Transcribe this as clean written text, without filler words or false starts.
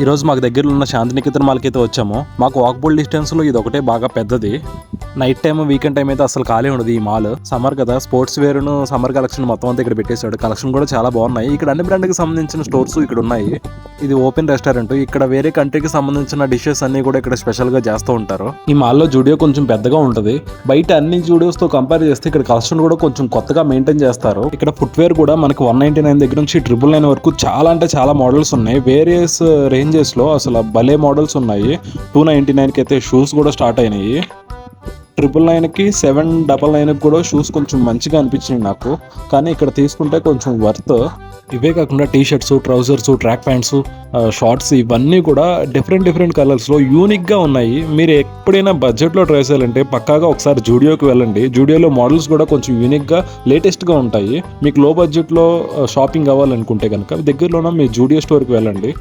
ఈరోజు మాకు దగ్గరలో ఉన్న శాంతినికేతన్ మాల్కి అయితే వచ్చాము. మాకు వాకబుల్ డిస్టెన్స్లో ఇది ఒకటే బాగా పెద్దది. నైట్ టైం వీకెండ్ టైం అయితే అసలు ఖాళీ ఉండదు ఈ మాల్. సమ్మర్ కదా, స్పోర్ట్స్ వేర్ను సమ్మర్ కలెక్షన్ మొత్తం అంతా ఇక్కడ పెట్టేశాడు. కలెక్షన్ కూడా చాలా బాగున్నాయి. ఇక్కడ అన్ని బ్రాండ్కి సంబంధించిన స్టోర్స్ ఇక్కడ ఉన్నాయి. ఇది ఓపెన్ రెస్టారెంట్. ఇక్కడ వేరే కంట్రీకి సంబంధించిన డిషెస్ అన్ని కూడా ఇక్కడ స్పెషల్గా చేస్తూ ఉంటారు. ఈ మాల్లో జూడియో కొంచెం పెద్దగా ఉంటుంది. బయట అన్ని జూడియోస్తో కంపేర్ చేస్తే ఇక్కడ కలెక్షన్ కూడా కొంచెం కొత్తగా మెయింటైన్ చేస్తారు. ఇక్కడ ఫుట్వేర్ కూడా మనకి 199 దగ్గర నుంచి 999 వరకు చాలా అంటే చాలా మోడల్స్ ఉన్నాయి. వేరియస్ రేంజెస్ లో అసలు భలే మోడల్స్ ఉన్నాయి. 299కి అయితే షూస్ కూడా స్టార్ట్ అయినాయి. 999కి 799కి కూడా షూస్ కొంచెం మంచిగా అనిపించింది నాకు. కానీ ఇక్కడ తీసుకుంటే కొంచెం వర్త్. ఇవే కాకుండా T shirts, trousers, track pants, shorts ఇవన్నీ కూడా డిఫరెంట్ కలర్స్లో యూనిక్గా ఉన్నాయి. మీరు ఎప్పుడైనా బడ్జెట్లో ట్రై చేయాలంటే పక్కాగా ఒకసారి జూడియోకి వెళ్ళండి. జూడియోలో మోడల్స్ కూడా కొంచెం యూనిక్గా లేటెస్ట్గా ఉంటాయి. మీకు లో బడ్జెట్లో షాపింగ్ అవ్వాలనుకుంటే కనుక దగ్గరలోనే మీ జూడియో స్టోర్కి వెళ్ళండి.